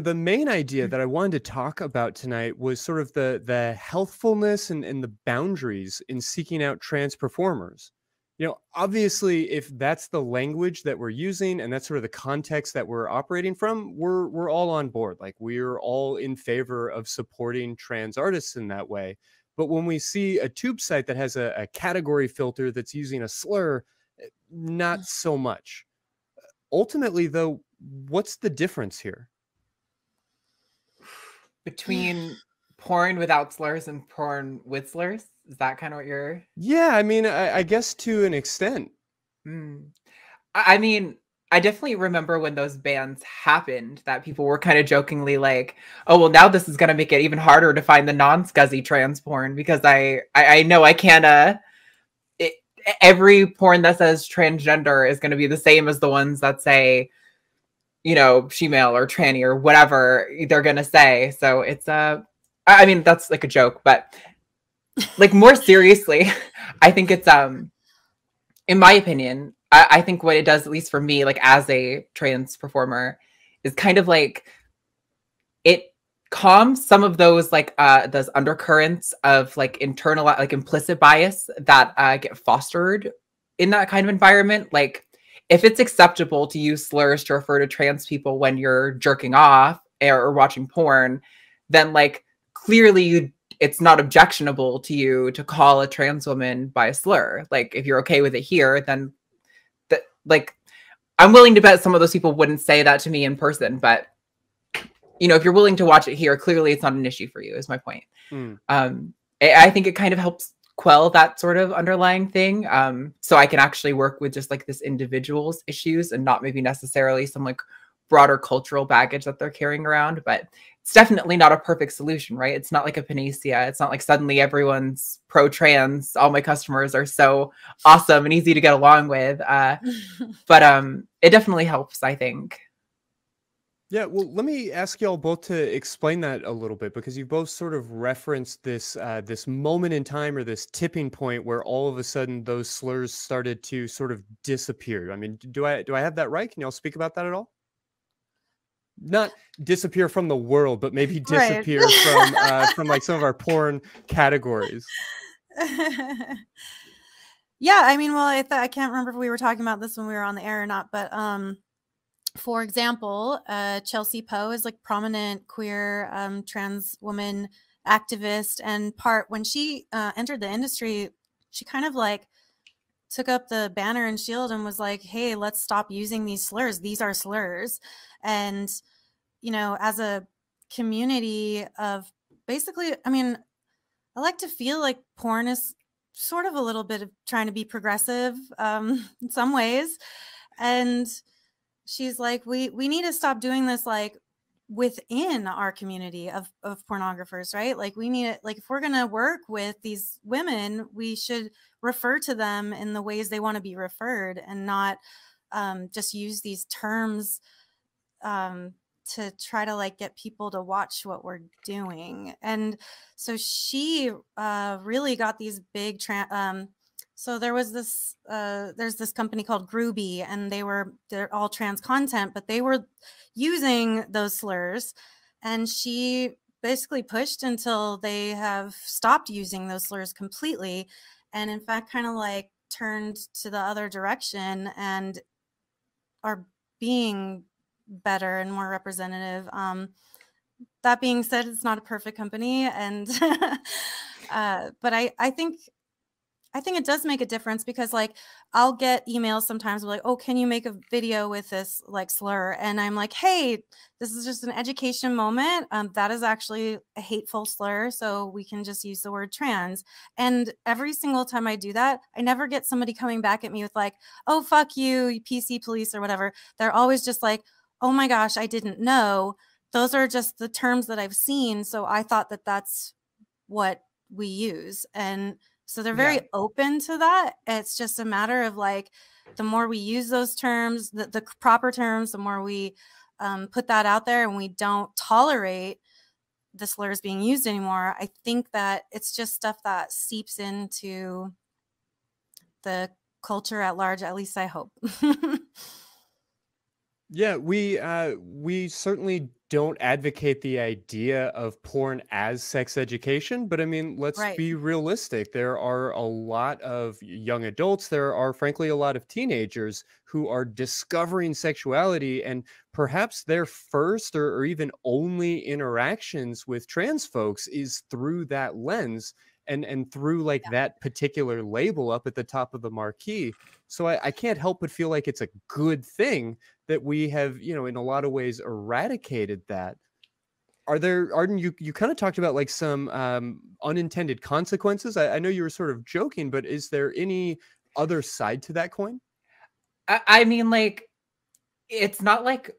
The main idea that I wanted to talk about tonight was sort of the healthfulness and the boundaries in seeking out trans performers. Obviously, if that's the language that we're using and that's sort of the context that we're operating from, we're all on board. Like, we're all in favor of supporting trans artists in that way. But when we see a tube site that has a category filter that's using a slur, not so much. Ultimately, though, what's the difference here? Between porn without slurs and porn with slurs? Is that kind of what you're... Yeah, I mean, I guess to an extent. I mean, I definitely remember when those bans happened that people were kind of jokingly like, oh, well, now this is going to make it even harder to find the non-scuzzy trans porn because I know I can't... every porn that says transgender is going to be the same as the ones that say, she-male or tranny or whatever they're going to say. So it's I mean, that's like a joke, but like more seriously, I think it's, in my opinion, I think what it does, at least for me, like as a trans performer, is kind of like it calms some of those like those undercurrents of like internal, like implicit bias that get fostered in that kind of environment. Like, if it's acceptable to use slurs to refer to trans people when you're jerking off or watching porn, then like clearly it's not objectionable to you to call a trans woman by a slur. Like, if you're okay with it here, then like, I'm willing to bet some of those people wouldn't say that to me in person, but if you're willing to watch it here, clearly it's not an issue for you, is my point. I think it kind of helps quell that sort of underlying thing. So I can actually work with just like this individual's issues and not maybe necessarily some like broader cultural baggage that they're carrying around, but it's definitely not a perfect solution, right? It's not like a panacea. It's not like suddenly everyone's pro-trans. All my customers are so awesome and easy to get along with. But it definitely helps, I think. Yeah, well, let me ask y'all both to explain that a little bit, because you both sort of referenced this this moment in time, or this tipping point where all of a sudden those slurs started to sort of disappear. I mean, do I have that right? Can y'all speak about that at all? Not disappear from the world, but maybe disappear from like some of our porn categories. Yeah, I mean, well, I can't remember if we were talking about this when we were on the air or not, but for example, Chelsea Poe is like prominent queer trans woman activist, and when she entered the industry, she kind of like took up the banner and shield and was like, hey, let's stop using these slurs. These are slurs. And, as a community of basically, I mean, I like to feel like porn is sort of a little bit of trying to be progressive in some ways. And she's like, we need to stop doing this like within our community of pornographers, right? Like, we need it, like, if we're going to work with these women, we should refer to them in the ways they want to be referred, and not just use these terms to try to like get people to watch what we're doing. And so she really got these big so there was this there's this company called Groovy, and they're all trans content, but they were using those slurs, and she basically pushed until they have stopped using those slurs completely, and in fact kind of like turned to the other direction and are being better and more representative. That being said, it's not a perfect company, and but I think it does make a difference, because like I'll get emails sometimes like, oh, can you make a video with this like slur? And I'm like, hey, this is just an education moment. That is actually a hateful slur, so we can just use the word trans. And every single time I do that, I never get somebody coming back at me with like, oh, fuck you, you PC police or whatever. They're always just like, oh my gosh, I didn't know. Those are just the terms that I've seen, so I thought that that's what we use. And so they're very open to that. It's just a matter of like, the more we use those terms, the proper terms, the more we put that out there, and we don't tolerate the slurs being used anymore. I think that it's just stuff that seeps into the culture at large, at least I hope. Yeah, we certainly don't advocate the idea of porn as sex education, but I mean, let's Right. be realistic. There are a lot of young adults, there are frankly a lot of teenagers who are discovering sexuality, and perhaps their first or even only interactions with trans folks is through that lens and through like Yeah. that particular label up at the top of the marquee. So I can't help but feel like it's a good thing that we have, you know, in a lot of ways eradicated that. Are there, Arden, you kind of talked about like some unintended consequences. I know you were sort of joking, but is there any other side to that coin? I mean, like, it's not like,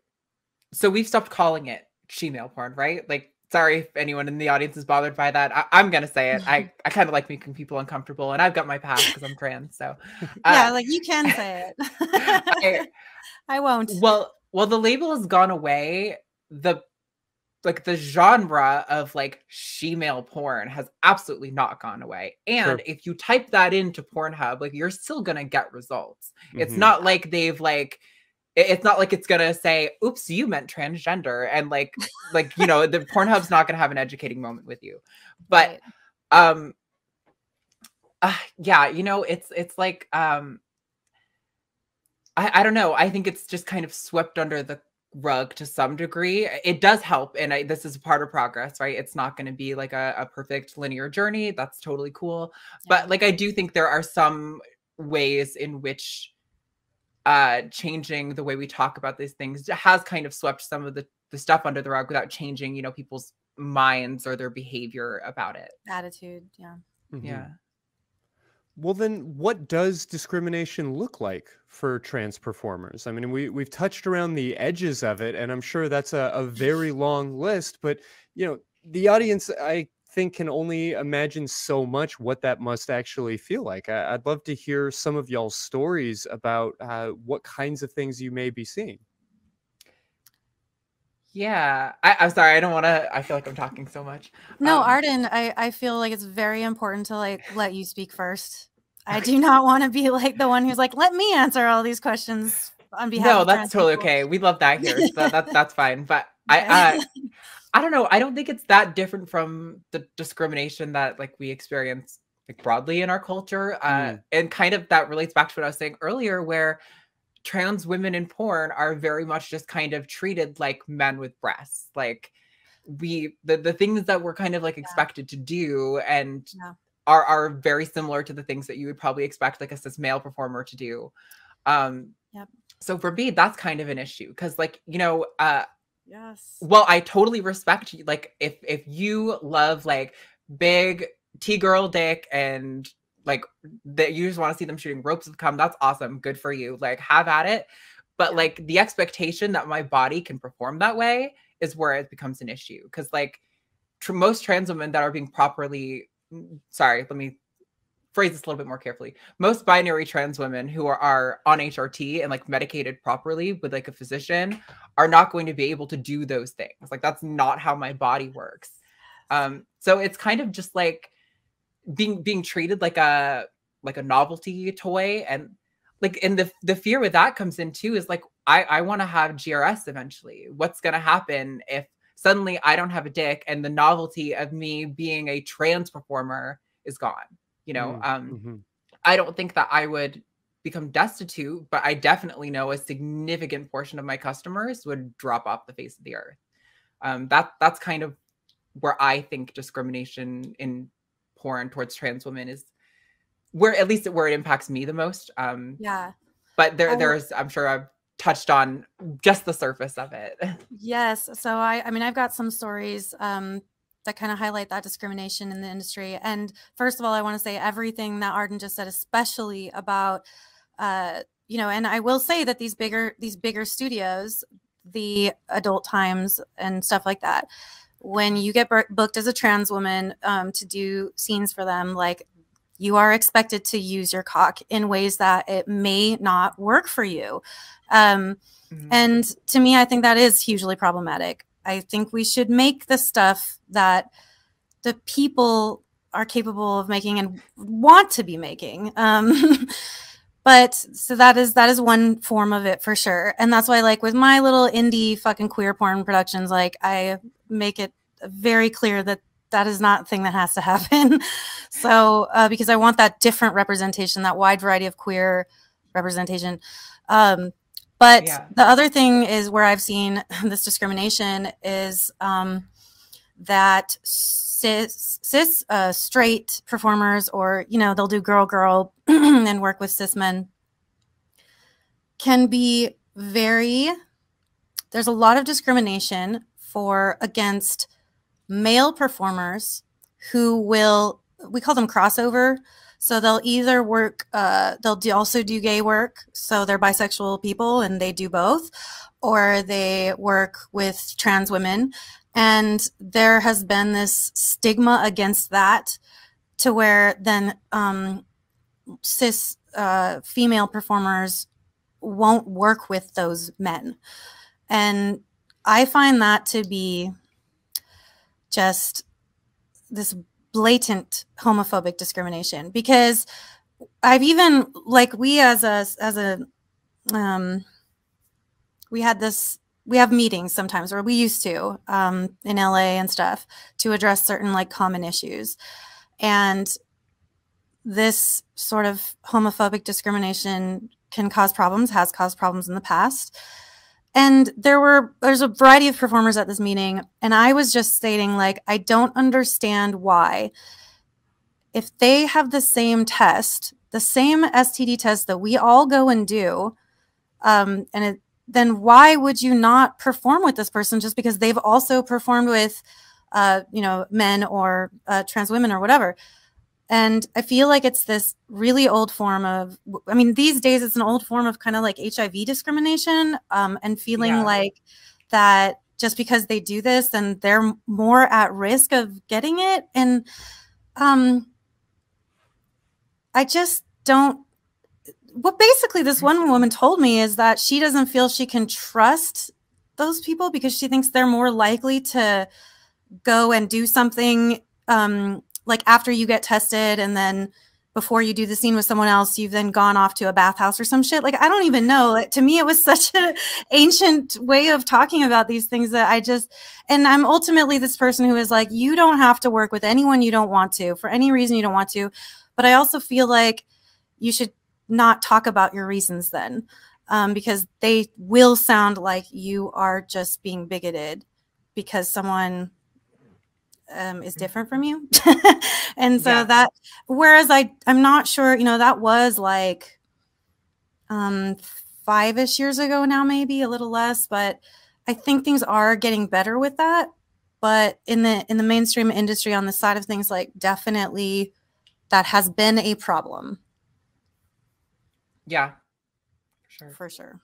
so we've stopped calling it she-male porn, right? Like, sorry if anyone in the audience is bothered by that. I'm gonna say it. I kind of like making people uncomfortable, and I've got my past because I'm trans. So yeah, like you can say it. I won't. Well, the label has gone away. The genre of like she-male porn has absolutely not gone away. And if you type that into Pornhub, like you're still gonna get results. It's not like they've like, it's not like it's gonna say, oops, you meant transgender, and like you know, the Pornhub's not gonna have an educating moment with you. But yeah, you know, it's like I don't know. I think it's just kind of swept under the rug to some degree. It does help, and this is part of progress, right? It's not going to be like a perfect linear journey. That's totally cool. But like, I do think there are some ways in which changing the way we talk about these things has kind of swept some of the stuff under the rug without changing, you know, people's minds or their behavior about it. Attitude. Yeah. Yeah. Well, then what does discrimination look like for trans performers? I mean, we've touched around the edges of it, and I'm sure that's a very long list, but, you know, the audience, I think, can only imagine so much what that must actually feel like. I'd love to hear some of y'all's stories about what kinds of things you may be seeing. Yeah, I'm sorry. I don't want to. I feel like I'm talking so much. No, Arden, I feel like it's very important to like let you speak first. I do not want to be like the one who's like, let me answer all these questions on behalf. No, of that's totally okay. We love that here. So that's fine. But I don't know. I don't think it's that different from the discrimination that like we experience like broadly in our culture. And kind of that relates back to what I was saying earlier, where trans women in porn are very much just kind of treated like men with breasts. Like the things that we're kind of like expected to do and are very similar to the things that you would probably expect like a cis male performer to do. So for me, that's kind of an issue. Cause like, you know, well, I totally respect you. Like if you love like big T-girl dick and like that you just want to see them shooting ropes of cum, that's awesome. Good for you. Like have at it. But like the expectation that my body can perform that way is where it becomes an issue. Cause like most trans women that are being properly, sorry, let me phrase this a little bit more carefully. Most binary trans women who are on HRT and like medicated properly with like a physician are not going to be able to do those things. Like that's not how my body works. So it's kind of just like being treated like a novelty toy. And like, and the fear with that comes in too is like, I want to have GRS eventually. What's going to happen if suddenly I don't have a dick and the novelty of me being a trans performer is gone? You know, I don't think that I would become destitute, but I definitely know a significant portion of my customers would drop off the face of the earth. That's kind of where I think discrimination in porn towards trans women is where, at least where it impacts me the most. But there's, I'm sure I've touched on just the surface of it. Yes. So I mean, I've got some stories that kind of highlight that discrimination in the industry. And first of all, I want to say everything that Arden just said, especially about, you know, and I will say that these bigger studios, the Adult Times and stuff like that, when you get booked as a trans woman to do scenes for them, like you are expected to use your cock in ways that it may not work for you. And to me, I think that is hugely problematic. I think we should make the stuff that the people are capable of making and want to be making. But so that is one form of it for sure. And that's why, like, with my little indie fucking queer porn productions, like, I make it very clear that that is not a thing that has to happen. So because I want that different representation, that wide variety of queer representation. But the other thing is where I've seen this discrimination is that cis straight performers, or, you know, they'll do girl and work with cis men, can be there's a lot of discrimination against male performers who will, we call them crossover. So they'll either work, they'll also do gay work. So they're bisexual people and they do both, or they work with trans women. And there has been this stigma against that, to where then cis female performers won't work with those men. And I find that to be just this blatant homophobic discrimination, because I've even, like, we have meetings sometimes, or we used to in LA and stuff, to address certain, like, common issues. And this sort of homophobic discrimination can cause problems, has caused problems in the past. And there's a variety of performers at this meeting, and I was just stating, like, I don't understand why, if they have the same test, the same STD test that we all go and do, then why would you not perform with this person just because they've also performed with, you know, men or trans women or whatever? And I feel like it's this really old form of, I mean, these days it's an old form of kind of like HIV discrimination, and feeling like that just because they do this, then they're more at risk of getting it. And I just don't, what basically this one woman told me is that she doesn't feel she can trust those people because she thinks they're more likely to go and do something, like, after you get tested, and then before you do the scene with someone else, you've then gone off to a bathhouse or some shit. Like, I don't even know. Like, to me, it was such an ancient way of talking about these things that and I'm ultimately this person who is like, you don't have to work with anyone you don't want to, for any reason you don't want to. But I also feel like you should not talk about your reasons then, because they will sound like you are just being bigoted because someone is different from you. And so that, whereas I'm not sure, you know, that was like 5-ish years ago now, maybe a little less, but I think things are getting better with that. But in the mainstream industry, on the side of things, like, definitely that has been a problem. Yeah, for sure.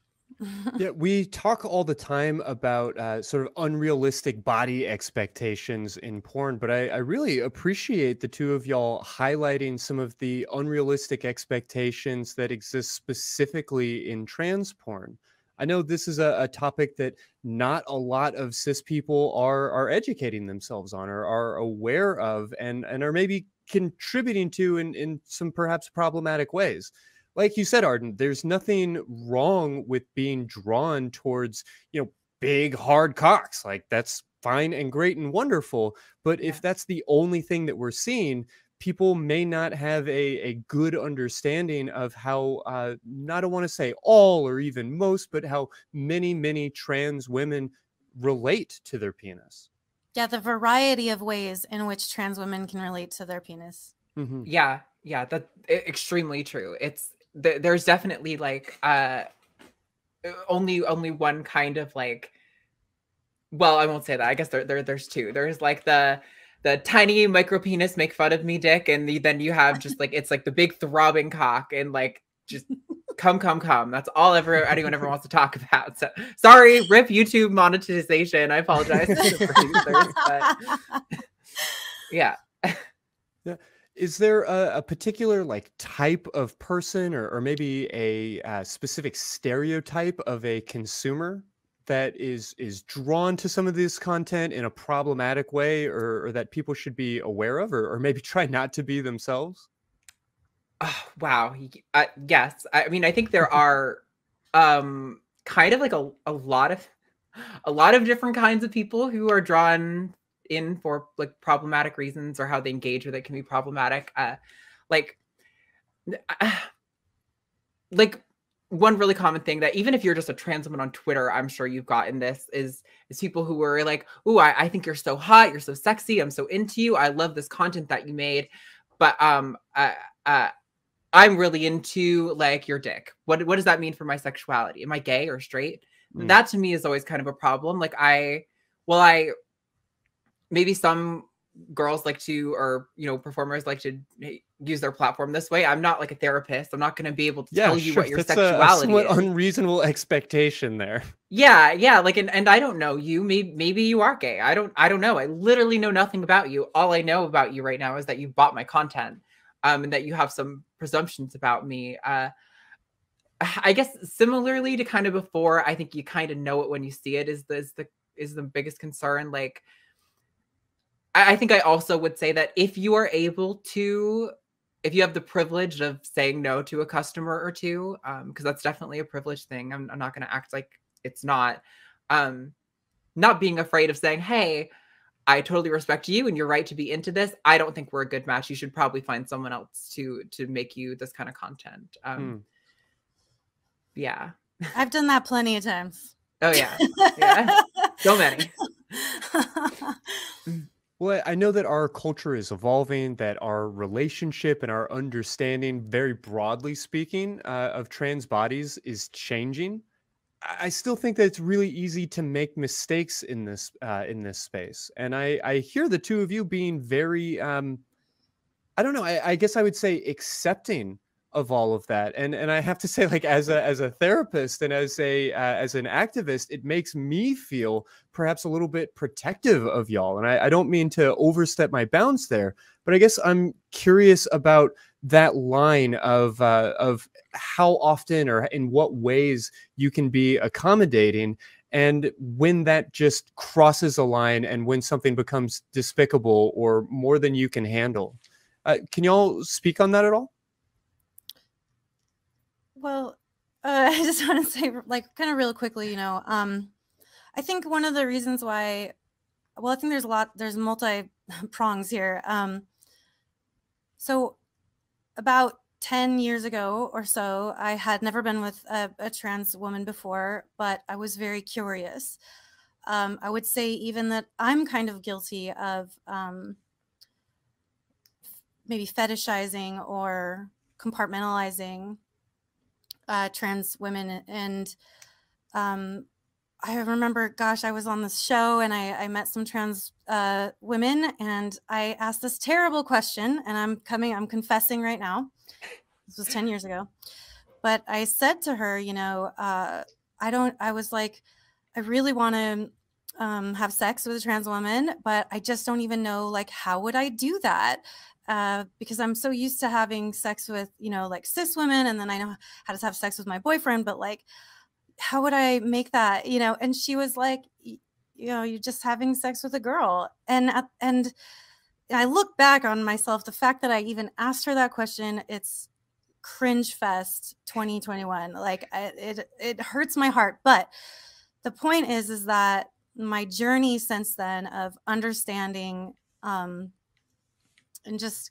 Yeah, we talk all the time about sort of unrealistic body expectations in porn, but I really appreciate the two of y'all highlighting some of the unrealistic expectations that exist specifically in trans porn. I know this is a topic that not a lot of cis people are educating themselves on, or are aware of, and are maybe contributing to in some perhaps problematic ways. Like you said, Arden, there's nothing wrong with being drawn towards, you know, big, hard cocks. Like, that's fine and great and wonderful. But if that's the only thing that we're seeing, people may not have a good understanding of how, I don't want to say all or even most, but how many trans women relate to their penis. Yeah, the variety of ways in which trans women can relate to their penis. Mm-hmm. Yeah, that's extremely true. There's definitely, like, only one kind of, like, well, I won't say that. I guess there's two. There's, like, the tiny micro penis make fun of me dick, and then you have just, like, it's like the big throbbing cock, and, like, just come. That's all anyone ever wants to talk about. So sorry, rip YouTube monetization. I apologize to the producers, but yeah. Yeah. Is there a particular, like, type of person, or maybe a specific stereotype of a consumer that is drawn to some of this content in a problematic way, or that people should be aware of, or maybe try not to be themselves? Oh, wow. Yes. I mean, I think there are kind of like a lot of different kinds of people who are drawn in for like problematic reasons, or how they engage with it can be problematic. Like like one really common thing that even if you're just a trans woman on Twitter, I'm sure you've gotten this is people who were like, "Ooh, I think you're so hot, you're so sexy, I'm so into you, I love this content that you made, but I'm really into like your dick. What does that mean for my sexuality? Am I gay or straight?" That to me is always kind of a problem. Like I maybe some girls like to, or performers like to use their platform this way. I'm not like a therapist. I'm not going to be able to tell you what your that's sexuality a somewhat is. unreasonable expectation there. Yeah, like and I don't know you. Maybe you are gay. I don't know. I literally know nothing about you. All I know about you right now is that you bought my content, and that you have some presumptions about me. I guess similarly to kind of before, I think you kind of know it when you see it is the biggest concern. Like I think I also would say that if you are able to, if you have the privilege of saying no to a customer or two, because that's definitely a privileged thing. I'm not going to act like it's not. Not being afraid of saying, "Hey, I totally respect you and you're right to be into this. I don't think we're a good match. You should probably find someone else to make you this kind of content." Yeah. I've done that plenty of times. Oh yeah. Yeah. So many. Well, I know that our culture is evolving, that our relationship and our understanding, very broadly speaking, of trans bodies is changing. I still think that it's really easy to make mistakes in this space, and I hear the two of you being very I don't know. I guess I would say accepting of all of that, and I have to say, like as a therapist and as an activist, it makes me feel perhaps a little bit protective of y'all. And I don't mean to overstep my bounds there, but I guess I'm curious about that line of how often or in what ways you can be accommodating, and when that just crosses a line, and when something becomes despicable or more than you can handle. Can y'all speak on that at all? Well, I just want to say, like, kind of real quickly, I think one of the reasons why, well, I think there's multi prongs here. So about 10 years ago or so, I had never been with a trans woman before, but I was very curious. I would say even that I'm kind of guilty of maybe fetishizing or compartmentalizing trans women. And I remember, gosh, I was on this show and I met some trans women, and I asked this terrible question, and I'm confessing right now. This was 10 years ago. But I said to her, I was like, I really want to have sex with a trans woman, but I just don't even know, like, how would I do that? Because I'm so used to having sex with, like cis women, and then I know how to have sex with my boyfriend, but like, how would I make that, And she was like, you're just having sex with a girl. And I look back on myself, the fact that I even asked her that question, it's cringe fest 2021. Like it hurts my heart. But the point is that my journey since then of understanding, and just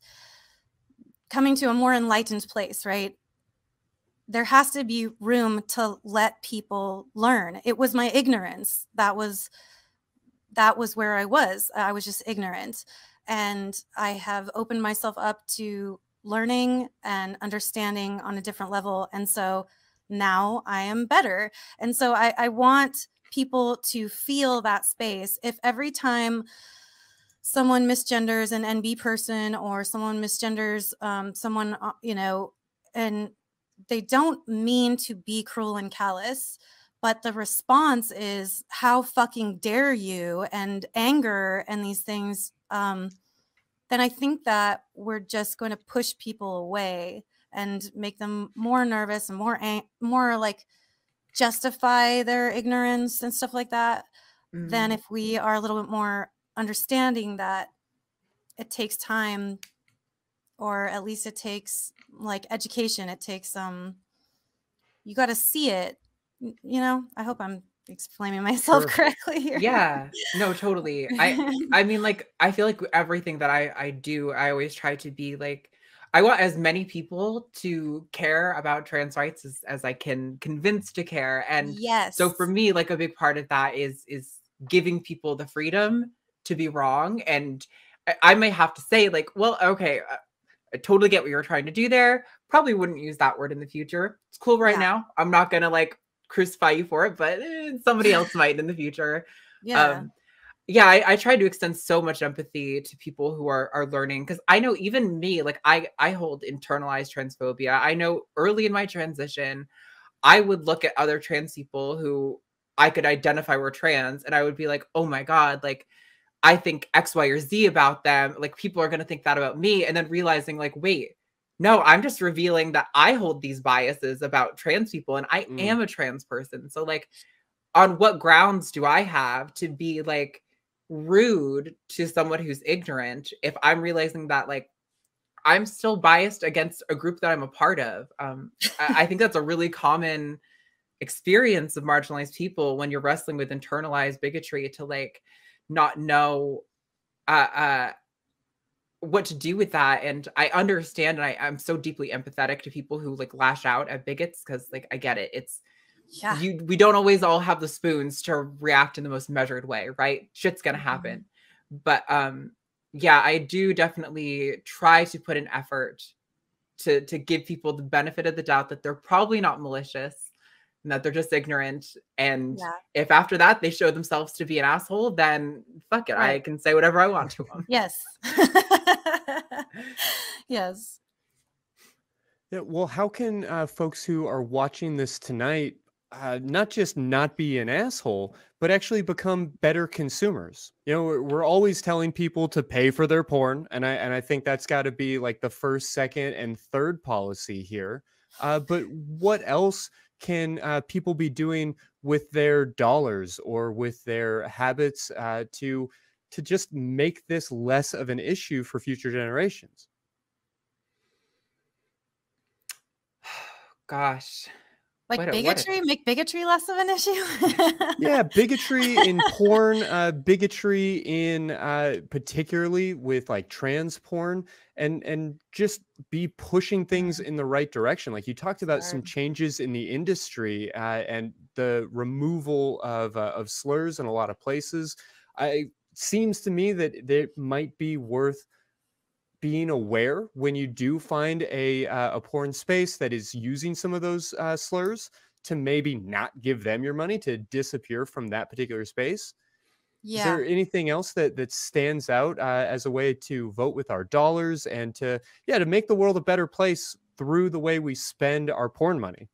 coming to a more enlightened place, right? There has to be room to let people learn. It was my ignorance. That was where I was. I was just ignorant. And I have opened myself up to learning and understanding on a different level. And so now I am better. And so I want people to feel that space. If every time someone misgenders an NB person, or someone misgenders someone, and they don't mean to be cruel and callous, but the response is, how fucking dare you, and anger and these things, then I think that we're just going to push people away and make them more nervous and more like justify their ignorance and stuff like that, than if we are a little bit more understanding that it takes time, or at least it takes like education. It takes you got to see it. You know, I hope I'm explaining myself correctly here. Yeah, no, totally. I mean, like, I feel like everything that I do, I always try to be like, I want as many people to care about trans rights as I can convince to care. And yes. so for me, like a big part of that is giving people the freedom to be wrong. And I may have to say like, well, okay, I totally get what you're trying to do there. Probably wouldn't use that word in the future. It's cool right now. I'm not going to like crucify you for it, but somebody else might in the future. Yeah. Yeah, I try to extend so much empathy to people who are learning, because I know even me, like I hold internalized transphobia. I know early in my transition, I would look at other trans people who I could identify were trans, and I would be like, oh my God, like I think X, Y, or Z about them. Like people are going to think that about me. And then realizing like, wait, no, I'm just revealing that I hold these biases about trans people and I am a trans person. So like, on what grounds do I have to be like rude to someone who's ignorant if I'm realizing that like I'm still biased against a group that I'm a part of? I think that's a really common experience of marginalized people when you're wrestling with internalized bigotry, to like not know what to do with that. And I understand, and I'm so deeply empathetic to people who like lash out at bigots, because like I get it. It's we don't always all have the spoons to react in the most measured way, right? Shit's gonna happen. But yeah, I do definitely try to put an effort to give people the benefit of the doubt that they're probably not malicious and that they're just ignorant. And if after that they show themselves to be an asshole, then fuck it. I can say whatever I want to them. Yes. Yes. Yeah, well, how can folks who are watching this tonight not just not be an asshole, but actually become better consumers? You know, we're always telling people to pay for their porn, and I think that's got to be like the first, second, and third policy here. But what else can people be doing with their dollars or with their habits to just make this less of an issue for future generations? Gosh. Like bigotry, make bigotry less of an issue. Yeah, bigotry in porn, bigotry in particularly with like trans porn, and just be pushing things in the right direction. Like you talked about some changes in the industry and the removal of slurs in a lot of places. It seems to me that it might be worth being aware when you do find a porn space that is using some of those slurs, to maybe not give them your money, to disappear from that particular space. Is there anything else that stands out as a way to vote with our dollars and to make the world a better place through the way we spend our porn money?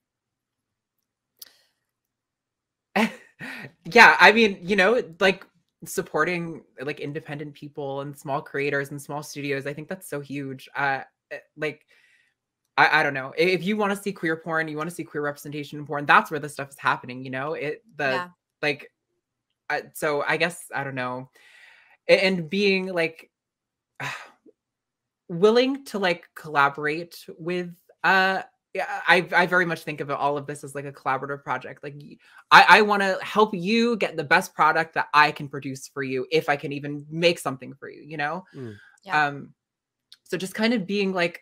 Yeah, I mean, you know, like supporting like independent people and small creators and small studios, I think that's so huge. Like I don't know, if you want to see queer porn, you want to see queer representation in porn, that's where this stuff is happening, you know. Like so I guess I don't know, and being like willing to like collaborate with yeah, I very much think of all of this as like a collaborative project. Like I want to help you get the best product that I can produce for you, if I can even make something for you, you know? So just kind of being like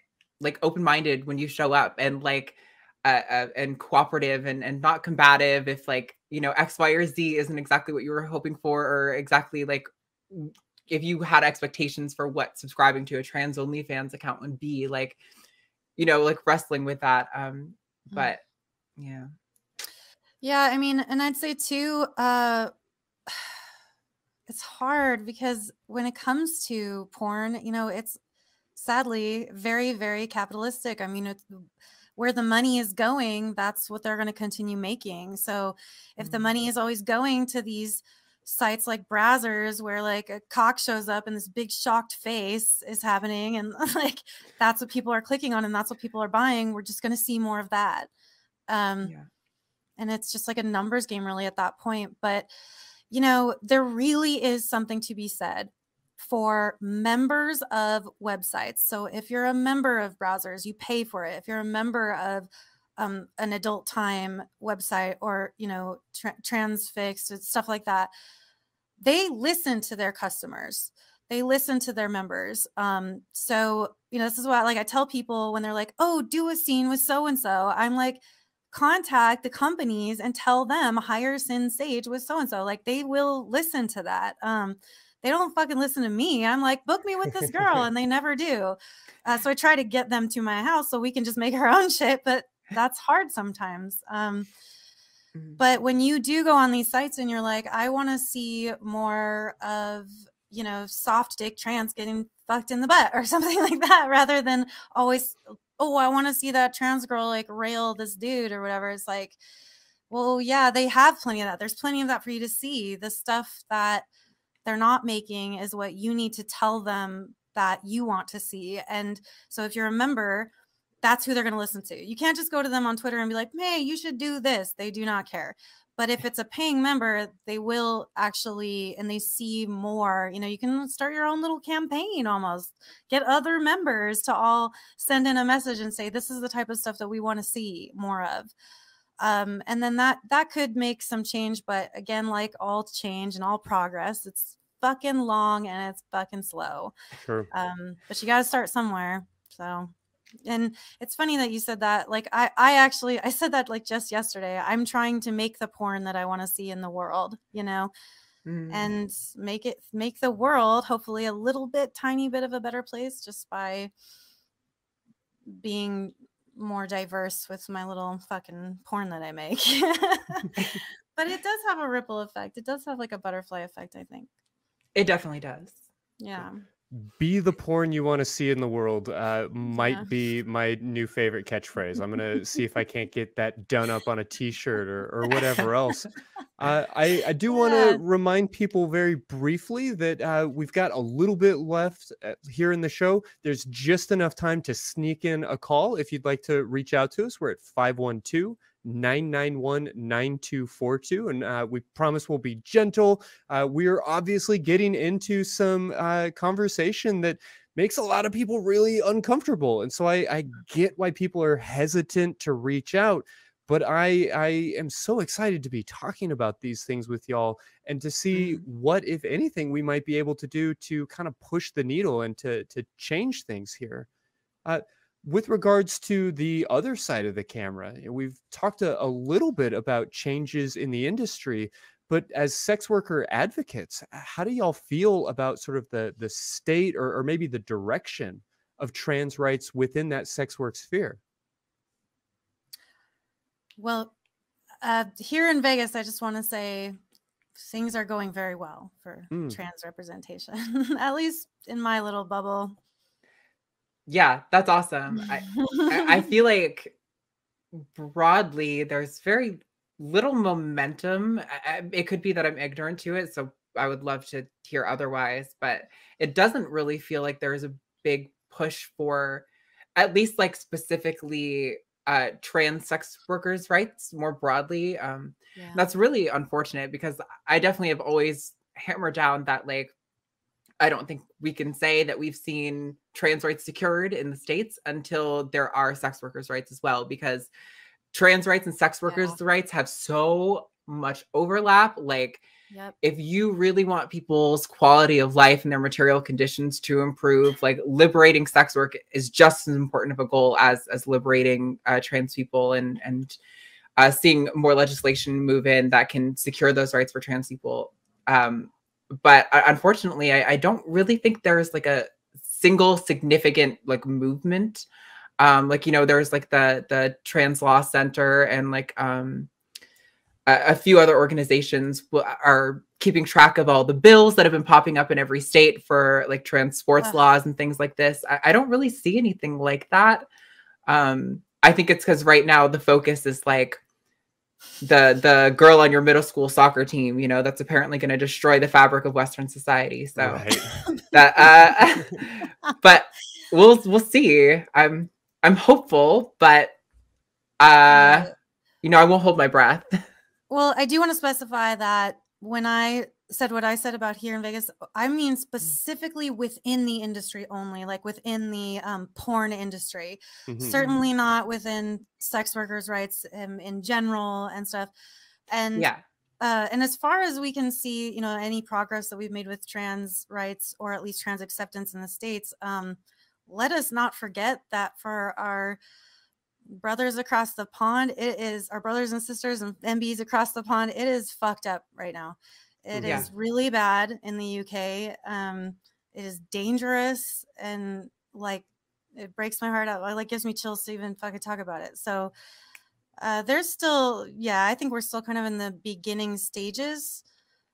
open-minded when you show up, and like and cooperative, and not combative if like, you know, X, Y, or Z isn't exactly what you were hoping for, or exactly like if you had expectations for what subscribing to a trans OnlyFans account would be like, you know, like wrestling with that. But yeah. I mean, and I'd say too, it's hard because when it comes to porn, you know, it's sadly very, very capitalistic. I mean, it's where the money is going, that's what they're going to continue making. So if the money is always going to these sites like Brazzers, where like a cock shows up and this big shocked face is happening, and like that's what people are clicking on and that's what people are buying, we're just going to see more of that. And it's just like a numbers game really at that point. But you know, there really is something to be said for members of websites. So if you're a member of browsers, you pay for it. If you're a member of an adult time website, or, you know, Transfix and stuff like that, they listen to their customers. They listen to their members. So, you know, this is why, like, I tell people when they're like, oh, do a scene with so-and-so, I'm like, contact the companies and tell them hire Sinn Sage with so-and-so. Like, they will listen to that. They don't fucking listen to me. I'm like, book me with this girl, and they never do. So I try to get them to my house so we can just make our own shit, but that's hard sometimes. But when you do go on these sites and you're like, I want to see more of, you know, soft dick trans getting fucked in the butt or something like that, rather than always, oh, I want to see that trans girl like rail this dude or whatever. It's like, well, yeah, they have plenty of that. There's plenty of that for you to see. The stuff that they're not making is what you need to tell them that you want to see. And so if you're a member, that's who they're going to listen to. You can't just go to them on Twitter and be like, hey, you should do this. They do not care. But if it's a paying member, they will actually, and they see more, you know, you can start your own little campaign almost. Get other members to all send in a message and say, this is the type of stuff that we want to see more of. And then that could make some change. But again, like all change and all progress, it's fucking long and it's fucking slow. Sure. But you got to start somewhere. So, and it's funny that you said that. Like, I said that like just yesterday. I'm trying to make the porn that I want to see in the world, you know, and make the world hopefully a little bit, tiny bit of a better place just by being more diverse with my little fucking porn that I make. But it does have a ripple effect. It does have like a butterfly effect, I think. It definitely does. Yeah. Be the porn you want to see in the world might be my new favorite catchphrase. I'm going to see if I can't get that done up on a t-shirt or whatever else. I do want to remind people very briefly that we've got a little bit left here in the show. There's just enough time to sneak in a call. If you'd like to reach out to us, we're at 512-991-9242. And we promise we'll be gentle. We're obviously getting into some conversation that makes a lot of people really uncomfortable. And so I get why people are hesitant to reach out. But I am so excited to be talking about these things with y'all and to see what, if anything, we might be able to do to kind of push the needle and to change things here. With regards to the other side of the camera, we've talked a little bit about changes in the industry, but as sex worker advocates, how do y'all feel about sort of the state or maybe the direction of trans rights within that sex work sphere? Well, here in Vegas, I just want to say things are going very well for trans representation, at least in my little bubble. Yeah, that's awesome. I feel like broadly there's very little momentum. It could be that I'm ignorant to it, so I would love to hear otherwise, but it doesn't really feel like there's a big push for, at least like specifically trans sex workers' rights more broadly. That's really unfortunate, because I definitely have always hammered down that, like, I don't think we can say that we've seen trans rights secured in the States until there are sex workers' rights as well, because trans rights and sex workers' rights have so much overlap. Like, if you really want people's quality of life and their material conditions to improve, like, liberating sex work is just as important of a goal as liberating trans people and seeing more legislation move in that can secure those rights for trans people. But unfortunately, I don't really think there's like a single significant like movement. Like, you know, there's like the Trans Law Center and like a few other organizations are keeping track of all the bills that have been popping up in every state for like trans sports laws and things like this. I don't really see anything like that. I think it's because right now the focus is like the girl on your middle school soccer team, you know, that's apparently going to destroy the fabric of Western society. So that, but we'll see. I'm hopeful, but you know, I won't hold my breath. Well, I do want to specify that when I said what I said about here in Vegas, I mean specifically within the industry only, like within the porn industry. Certainly not within sex workers' rights in general and stuff. And and as far as we can see, you know, any progress that we've made with trans rights or at least trans acceptance in the States, let us not forget that for our brothers across the pond, it is our brothers and sisters and MBs across the pond, it is fucked up right now. It is really bad in the UK. It is dangerous, and like it breaks my heart out. It like gives me chills to even fucking talk about it. So there's still, I think we're still kind of in the beginning stages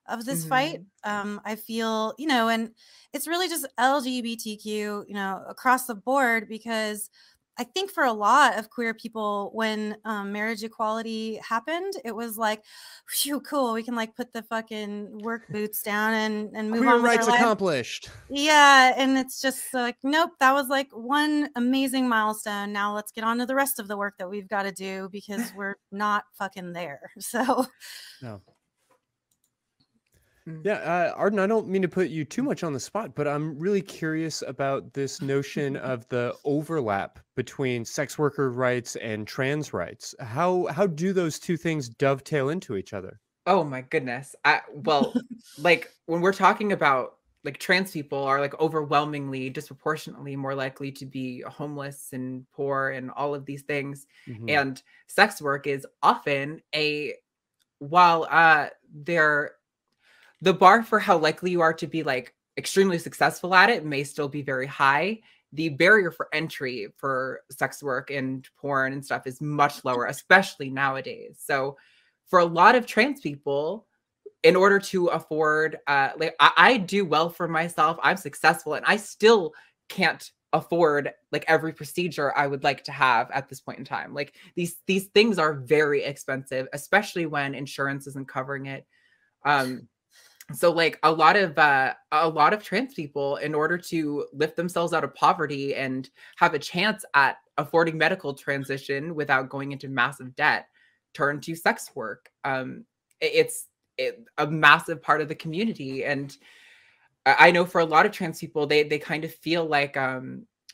of this fight. I feel, you know, and it's really just LGBTQ, you know, across the board, because I think for a lot of queer people, when marriage equality happened, it was like, phew, cool, we can like put the fucking work boots down and move queer on with rights our life. Accomplished. Yeah, and it's just like, nope, that was like one amazing milestone. Now let's get on to the rest of the work that we've got to do, because we're not fucking there. So no. Yeah, Arden, I don't mean to put you too much on the spot, but I'm really curious about this notion of the overlap between sex worker rights and trans rights. How do those two things dovetail into each other? Oh my goodness. Well, like when we're talking about like trans people are like overwhelmingly, disproportionately more likely to be homeless and poor and all of these things. And sex work is often while the bar for how likely you are to be like extremely successful at it may still be very high. The barrier for entry for sex work and porn and stuff is much lower, especially nowadays. So for a lot of trans people, in order to afford, like I do well for myself, I'm successful, and I still can't afford like every procedure I would like to have at this point in time. Like these things are very expensive, especially when insurance isn't covering it. So like a lot of trans people, in order to lift themselves out of poverty and have a chance at affording medical transition without going into massive debt, turn to sex work. It's a massive part of the community. And I know for a lot of trans people, they kind of feel like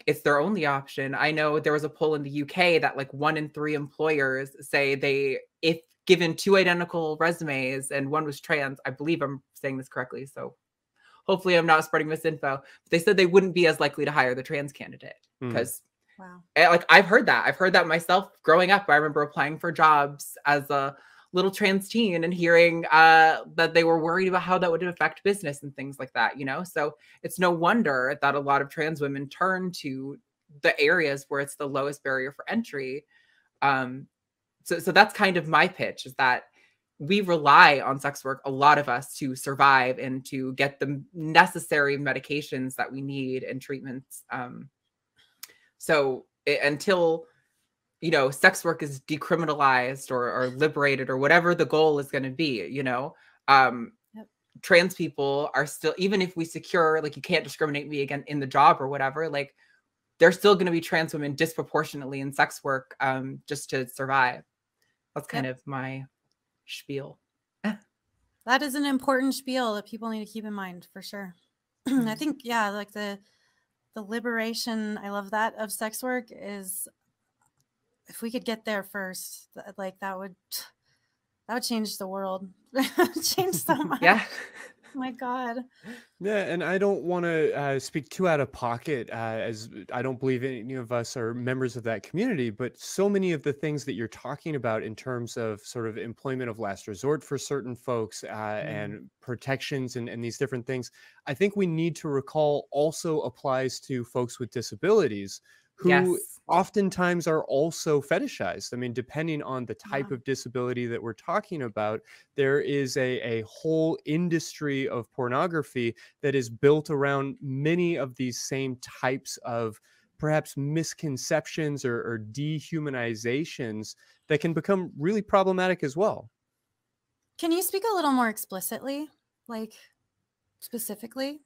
it's their only option. I know there was a poll in the UK that like 1 in 3 employers say if given 2 identical resumes and one was trans, I believe I'm saying this correctly, so hopefully I'm not spreading misinfo, but they said they wouldn't be as likely to hire the trans candidate because like I've heard that myself growing up. I remember applying for jobs as a little trans teen and hearing that they were worried about how that would affect business and things like that, you know? So it's no wonder that a lot of trans women turn to the areas where it's the lowest barrier for entry. So that's kind of my pitch, is that we rely on sex work, a lot of us, to survive and to get the necessary medications that we need and treatments. Until, you know, sex work is decriminalized or liberated or whatever the goal is going to be, you know, trans people are still, even if we secure, like, you can't discriminate me again in the job or whatever, like, there's still going to be trans women disproportionately in sex work just to survive. That's kind of my spiel. That is an important spiel that people need to keep in mind, for sure. I think, like the liberation, I love that, of sex work is, if we could get there first, like that would change the world. Change so much. Yeah. Oh my God. Yeah, and I don't want to speak too out of pocket, as I don't believe any of us are members of that community, but so many of the things that you're talking about in terms of sort of employment of last resort for certain folks and protections and these different things, I think we need to recall also applies to folks with disabilities who oftentimes are also fetishized. I mean, depending on the type of disability that we're talking about, there is a whole industry of pornography that is built around many of these same types of perhaps misconceptions or dehumanizations that can become really problematic as well. Can you speak a little more explicitly, like specifically?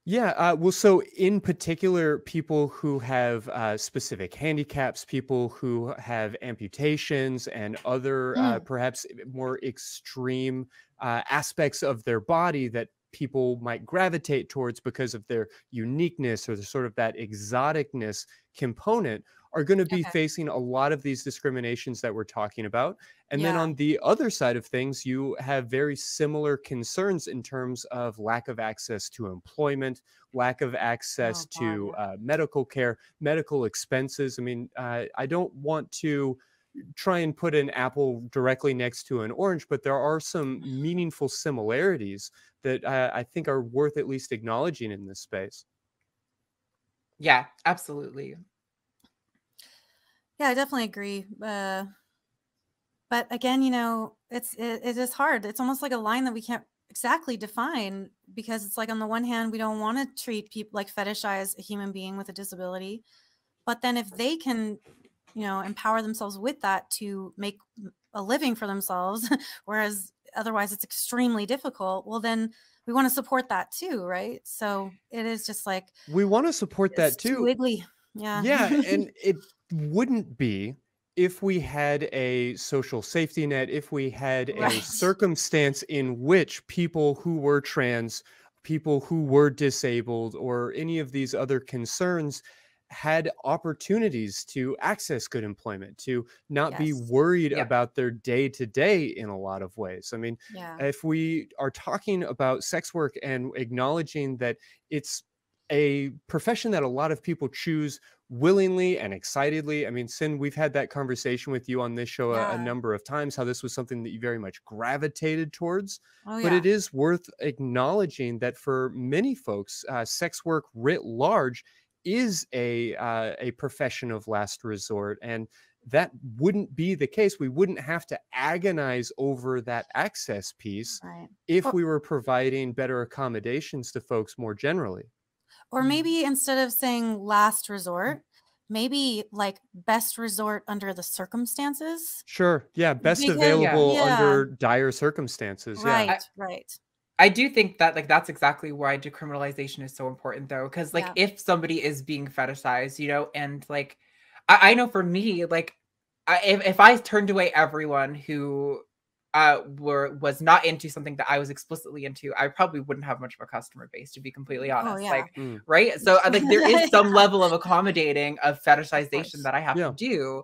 Yeah, well, so in particular, people who have specific handicaps, people who have amputations and other perhaps more extreme aspects of their body that people might gravitate towards because of their uniqueness or the sort of that exoticness component are going to be Okay. facing a lot of these discriminations that we're talking about. And then Yeah. on the other side of things, you have very similar concerns in terms of lack of access to employment, lack of access Oh, God, to yeah. medical care, medical expenses. I mean, I don't want to try and put an apple directly next to an orange, but there are some meaningful similarities that I think are worth at least acknowledging in this space. Yeah, absolutely. Yeah, I definitely agree. But again, you know, it is hard. It's almost like a line that we can't exactly define, because it's like, on the one hand, we don't want to treat people, like, fetishize a human being with a disability. But then if they can, you know, empower themselves with that to make a living for themselves, whereas otherwise it's extremely difficult, well, then we want to support that too, right? So it is just like, We want to support it's that too too. wiggly. Yeah. Yeah, and it wouldn't be if we had a social safety net, if we had a Right. circumstance in which people who were trans, people who were disabled, or any of these other concerns had opportunities to access good employment, to not be Yes. worried Yeah. about their day to day in a lot of ways. I mean, Yeah. if we are talking about sex work and acknowledging that it's a profession that a lot of people choose willingly and excitedly. I mean, Sinn, we've had that conversation with you on this show a Yeah. number of times, how this was something that you very much gravitated towards. Oh, But yeah. it is worth acknowledging that for many folks, sex work writ large is a profession of last resort. And that wouldn't be the case. We wouldn't have to agonize over that access piece Right. if Or, we were providing better accommodations to folks more generally. or Mm. maybe instead of saying last resort, maybe like best resort under the circumstances. Sure. Yeah. Best Because, Yeah. available yeah, under dire circumstances. Yeah. right, right. I do think that, like, that's exactly why decriminalization is so important, though, because, like, Yeah. if somebody is being fetishized, you know, and like, I know for me, like, if I turned away everyone who was not into something that I was explicitly into, I probably wouldn't have much of a customer base, to be completely Oh, honest. yeah. Like, Mm. right? So like, there is some Yeah, level of accommodating of of fetishization course. that I have to Yeah. do.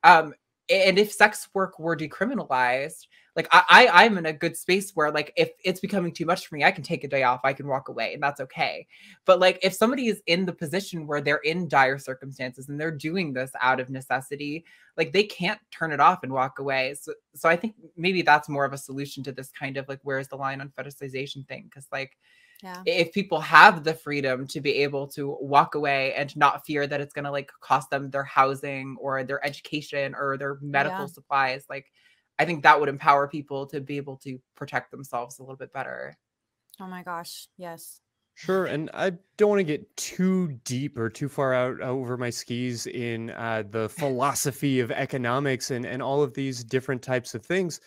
And if sex work were decriminalized, like, I'm in a good space where, like, if it's becoming too much for me, I can take a day off, I can walk away, and that's okay. But like, if somebody is in the position where they're in dire circumstances and they're doing this out of necessity, like, they can't turn it off and walk away. So I think maybe that's more of a solution to this kind of, like, where's the line on fetishization thing? Because, like, Yeah. if people have the freedom to be able to walk away and not fear that it's going to, like, cost them their housing or their education or their medical Yeah. supplies, like, I think that would empower people to be able to protect themselves a little bit better. Oh my gosh. Yes. Sure. And I don't want to get too deep or too far out over my skis in the philosophy of economics and all of these different types of things.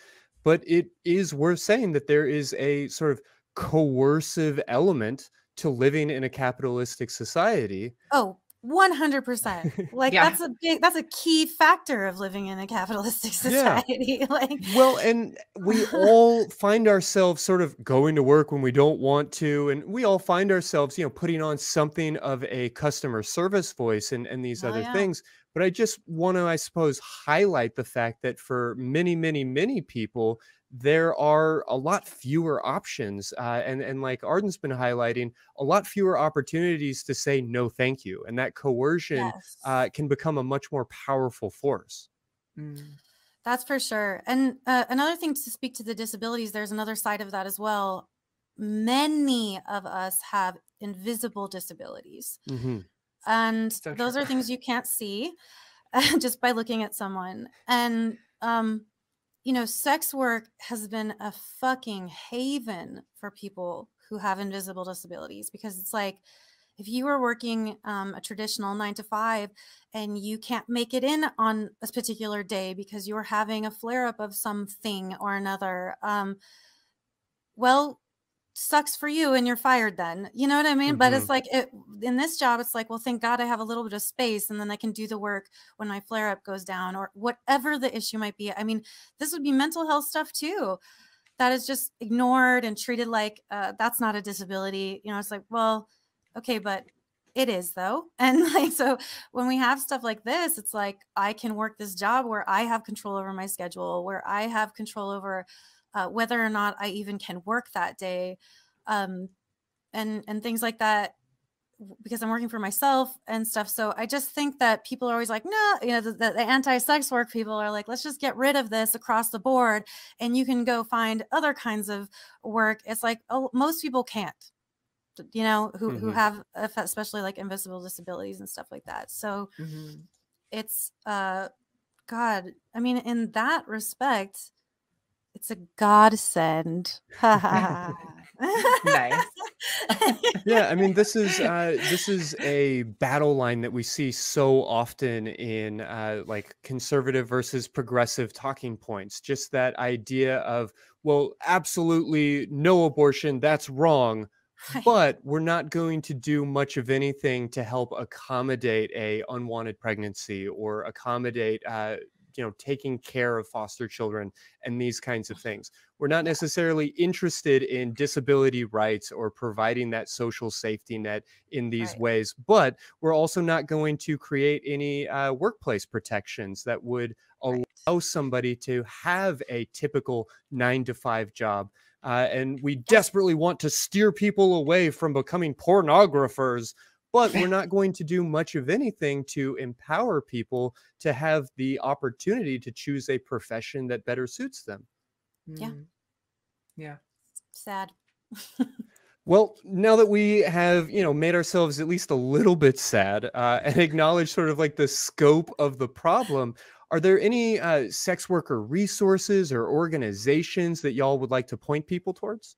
But it is worth saying that there is a sort of coercive element to living in a capitalistic society. Oh, 100%. Like, Yeah. that's a key factor of living in a capitalistic Yeah. society. Like, Well, and we all find ourselves sort of going to work when we don't want to. And we all find ourselves, putting on something of a customer service voice and these oh other yeah. things. But I just want to, I suppose, highlight the fact that for many, many, many people, there are a lot fewer options. And like Arden's been highlighting, a lot fewer opportunities to say no, thank you. And that coercion Yes. can become a much more powerful force. Mm. That's for sure. And another thing, to speak to the disabilities, there's another side of that as well. Many of us have invisible disabilities. Mm-hmm. And So those true. are things you can't see just by looking at someone. And, sex work has been a fucking haven for people who have invisible disabilities, because it's like, if you were working a traditional 9 to 5 and you can't make it in on a particular day because you're having a flare up of something or another, well, sucks for you and you're fired then. You know what I mean? But Mm-hmm. it's like, in this job, it's like, well, thank God I have a little bit of space, and then I can do the work when my flare up goes down, or whatever the issue might be. I mean, this would be mental health stuff too. that is just ignored and treated like that's not a disability. You know, it's like, well, okay, but it is though. And like, so when we have stuff like this, it's like, I can work this job where I have control over my schedule, where I have control over whether or not I even can work that day. And things like that, because I'm working for myself and stuff. So I just think that people are always like, no, you know, the anti-sex work people are like, let's just get rid of this across the board and you can go find other kinds of work. It's like, oh, most people can't, you know, who have especially like invisible disabilities and stuff like that. So it's God, I mean, in that respect, it's a godsend. Nice. Yeah, I mean, this is a battle line that we see so often in like conservative versus progressive talking points. Just that idea of, well, absolutely no abortion, that's wrong, Right. but we're not going to do much of anything to help accommodate a unwanted pregnancy or accommodate taking care of foster children and these kinds of things. We're not necessarily interested in disability rights or providing that social safety net in these ways, but we're also not going to create any workplace protections that would allow somebody to have a typical 9-to-5 job. And we desperately want to steer people away from becoming pornographers, but we're not going to do much of anything to empower people to have the opportunity to choose a profession that better suits them. Yeah. Sad. Well, now that we have, made ourselves at least a little bit sad and acknowledged sort of like the scope of the problem, are there any sex worker resources or organizations that y'all would like to point people towards?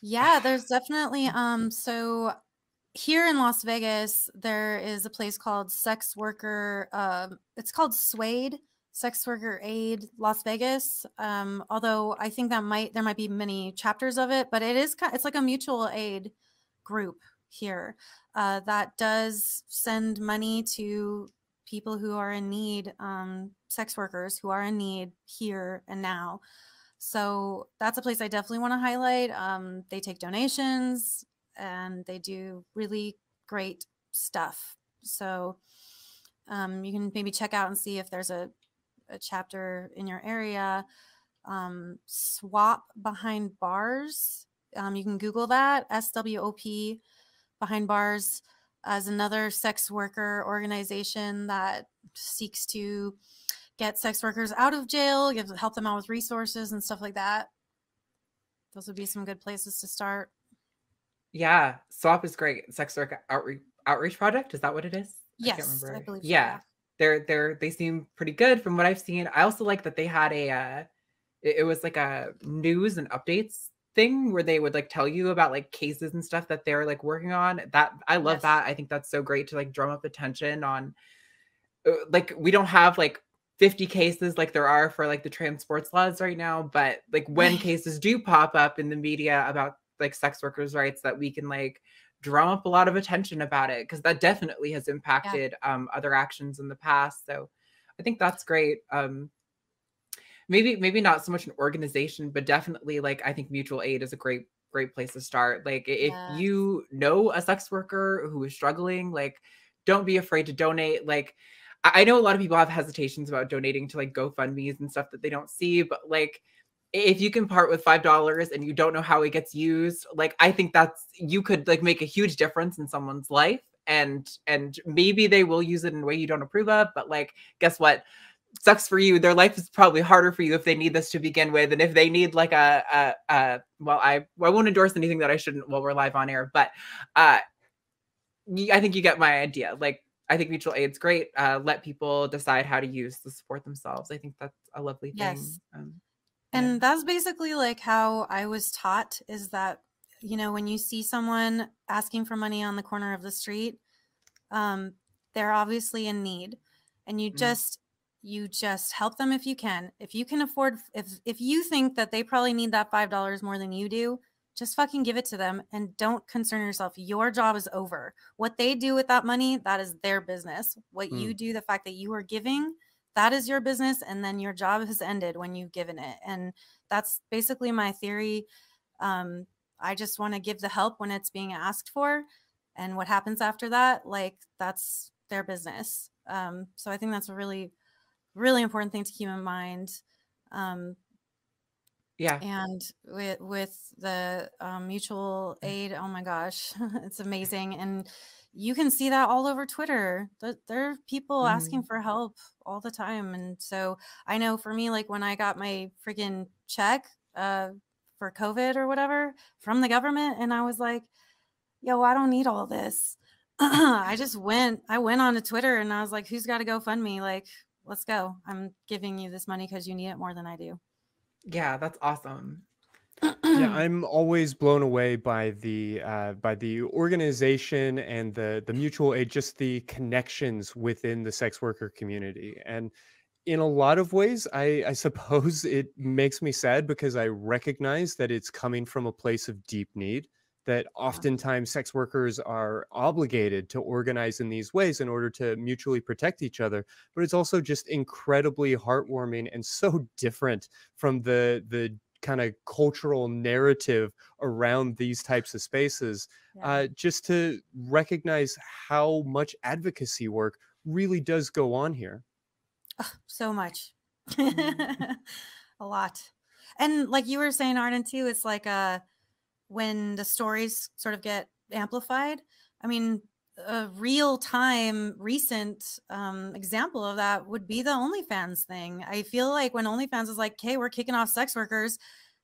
Yeah, there's definitely so here in Las Vegas there is a place called Sex Worker it's called SWAID, Sex Worker Aid Las Vegas. Although I think there might be many chapters of it, but it's like a mutual aid group here that does send money to people who are in need, sex workers who are in need here and now. So that's a place I definitely want to highlight. They take donations and they do really great stuff. So you can maybe check out and see if there's a chapter in your area. SWOP Behind Bars. You can Google that, SWOP Behind Bars, as another sex worker organization that seeks to get sex workers out of jail, help them out with resources and stuff like that. Those would be some good places to start. Yeah, SWOP is great. Sex work outreach project. Is that what it is? Yes, I can't remember. I believe so, yeah. They seem pretty good from what I've seen. I also like that they had it was like a news and updates thing where they would like tell you about like cases and stuff that they're like working on. That I love that. I think that's so great to like drum up attention on. Like we don't have like 50 cases like there are for like the trans sports laws right now, but like when cases do pop up in the media about like sex workers' rights, that we can like drum up a lot of attention about it, because that definitely has impacted other actions in the past. So I think that's great. Maybe not so much an organization, but definitely like I think mutual aid is a great place to start. Like if you know a sex worker who is struggling, like don't be afraid to donate. Like I know a lot of people have hesitations about donating to like GoFundMe's and stuff that they don't see, but like if you can part with $5 and you don't know how it gets used, like I think you could like make a huge difference in someone's life, and maybe they will use it in a way you don't approve of, but like guess what? Sucks for you. Their life is probably harder for you if they need this to begin with, and if they need like well, I won't endorse anything that I shouldn't while we're live on air, but I think you get my idea. Like I think mutual aid's great. Let people decide how to use to support themselves. I think that's a lovely thing. And that's basically like how I was taught, is that, you know, when you see someone asking for money on the corner of the street, they're obviously in need, and you just help them if you can. If you can afford, if you think that they probably need that $5 more than you do, just fucking give it to them and don't concern yourself. Your job is over. What they do with that money, that is their business. What you do, the fact that you are giving, that is your business, and then your job has ended when you've given it. And that's basically my theory. I just want to give the help when it's being asked for, and what happens after that, like, that's their business. So I think that's a really, really important thing to keep in mind. Yeah. And with the mutual aid, oh my gosh, it's amazing. And you can see that all over Twitter. There are people asking for help all the time. And so I know for me, like when I got my freaking check for COVID or whatever from the government, and I was like, yo, I don't need all this. I went on to Twitter and I was like, who's got to GoFundMe? Like, let's go. I'm giving you this money because you need it more than I do. Yeah, that's awesome. Yeah, I'm always blown away by the organization and the mutual aid, just the connections within the sex worker community. And in a lot of ways, I suppose it makes me sad because I recognize that it's coming from a place of deep need, that oftentimes sex workers are obligated to organize in these ways in order to mutually protect each other. But it's also just incredibly heartwarming and so different from the kind of cultural narrative around these types of spaces, just to recognize how much advocacy work really does go on here. Oh, so much. A lot. And like you were saying, Arden, too, it's like when the stories sort of get amplified. I mean, a real-time recent example of that would be the OnlyFans thing. I feel like when OnlyFans was like, okay, we're kicking off sex workers,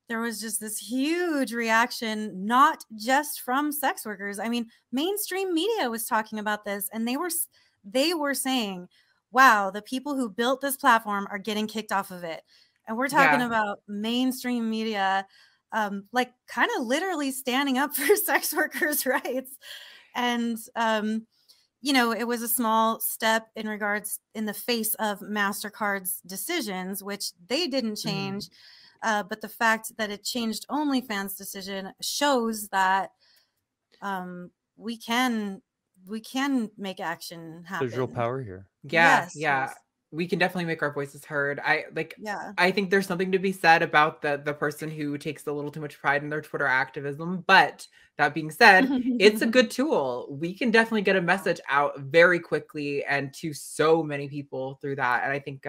there was just this huge reaction, not just from sex workers. I mean, mainstream media was talking about this, and they were saying, wow, the people who built this platform are getting kicked off of it. And we're talking about mainstream media, like kind of literally standing up for sex workers' rights. And, you know, it was a small step in the face of MasterCard's decisions, which they didn't change. But the fact that it changed OnlyFans' decision shows that we can make action happen. There's real power here. Yeah, Yes, yeah. yes. We can definitely make our voices heard. Yeah. I think there's something to be said about the person who takes a little too much pride in their Twitter activism. But that being said, it's a good tool. We can definitely get a message out very quickly and to so many people through that. And I think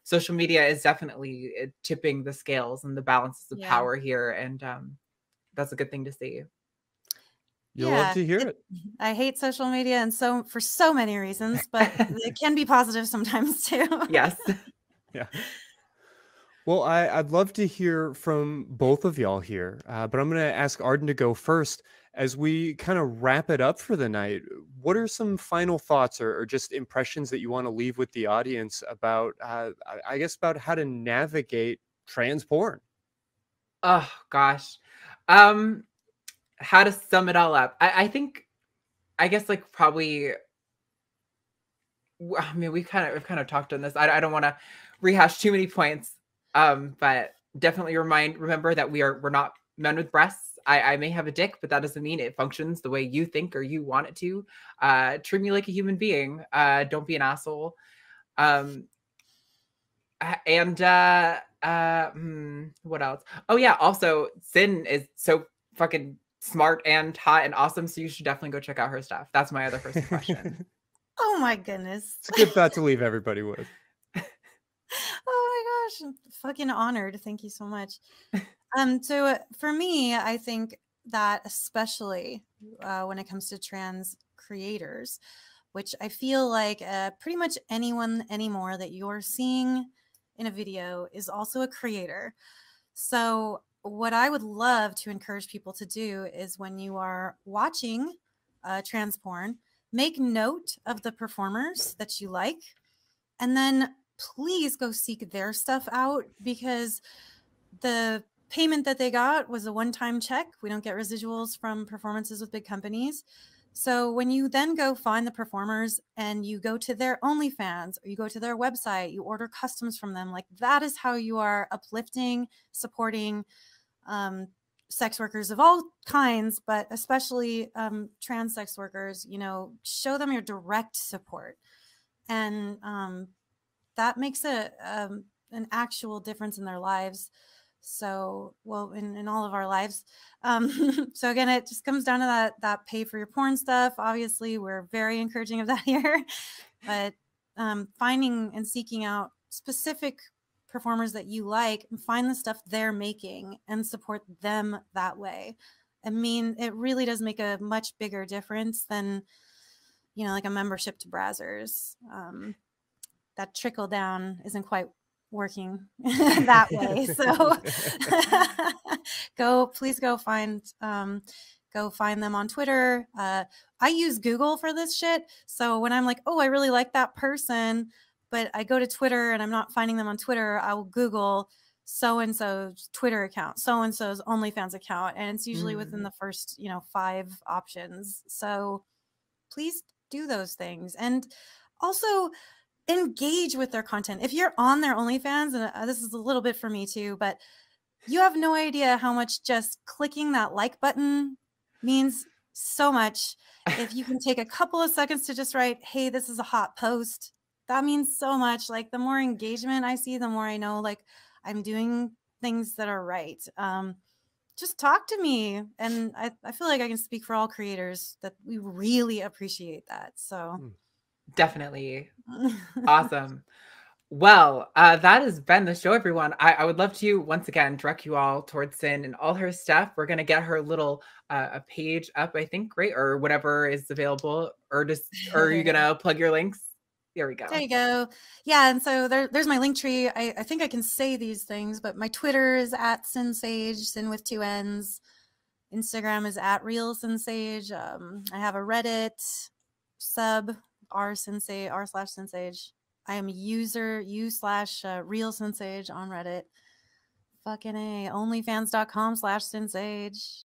social media is definitely tipping the scales and the balances of power here. And that's a good thing to see. You'll love to hear it. I hate social media, and so for so many reasons, but it can be positive sometimes too. Yes. Yeah. Well, I'd love to hear from both of y'all here, but I'm going to ask Arden to go first. As we kind of wrap it up for the night, what are some final thoughts or just impressions that you want to leave with the audience about, I guess, about how to navigate trans porn? Oh, gosh. How to sum it all up. I guess like probably, I mean, we've kind of talked on this. I don't want to rehash too many points. But definitely remember that we're not men with breasts. I may have a dick, but that doesn't mean it functions the way you think or you want it to. Treat me like a human being. Don't be an asshole. What else? Oh yeah. Also, Sinn is so fucking smart and hot and awesome. So you should definitely go check out her stuff. That's my other first impression. Oh my goodness. It's a good thought to leave everybody with. Oh my gosh, I'm fucking honored. Thank you so much. So for me, I think that especially when it comes to trans creators, which I feel like pretty much anyone anymore that you're seeing in a video is also a creator. So what I would love to encourage people to do is when you are watching trans porn, make note of the performers that you like, and then please go seek their stuff out, because the payment that they got was a one-time check. We don't get residuals from performances with big companies. So when you then go find the performers and you go to their OnlyFans or you go to their website, you order customs from them, like that is how you are uplifting, supporting sex workers of all kinds, but especially trans sex workers. You know, show them your direct support. And that makes an actual difference in their lives. So, well, in all of our lives. So again, it just comes down to that pay for your porn stuff. Obviously, we're very encouraging of that here, but finding and seeking out specific performers that you like and find the stuff they're making and support them that way. I mean, it really does make a much bigger difference than, you know, like a membership to Brazzers. That trickle down isn't quite working that way. So please go find them on Twitter. I use Google for this shit. So when I'm like, oh, I really like that person, but I go to Twitter and I'm not finding them on Twitter, I will Google so-and-so's Twitter account, so-and-so's OnlyFans account. And it's usually within the first, 5 options. So please do those things. And also engage with their content. If you're on their OnlyFans, and this is a little bit for me too, but you have no idea how much just clicking that like button means so much. If you can take a couple of seconds to just write, hey, this is a hot post, that means so much. Like the more engagement I see, the more I know like I'm doing things that are right. Just talk to me. And I feel like I can speak for all creators that we really appreciate that. So definitely. Awesome. Well, that has been the show, everyone. I would love to once again direct you all towards Sinn and all her stuff. We're gonna get her little a page up, I think, right, or whatever is available, or are you gonna plug your links? There we go. There you go. Yeah, and so there's my link tree. I think I can say these things, but my Twitter is at SinnSage, Sinn with 2 N's. Instagram is at RealSinnSage. I have a Reddit sub r/SinnSage. I am user u/RealSinnSage on Reddit. Fucking A. Onlyfans.com/SinnSage.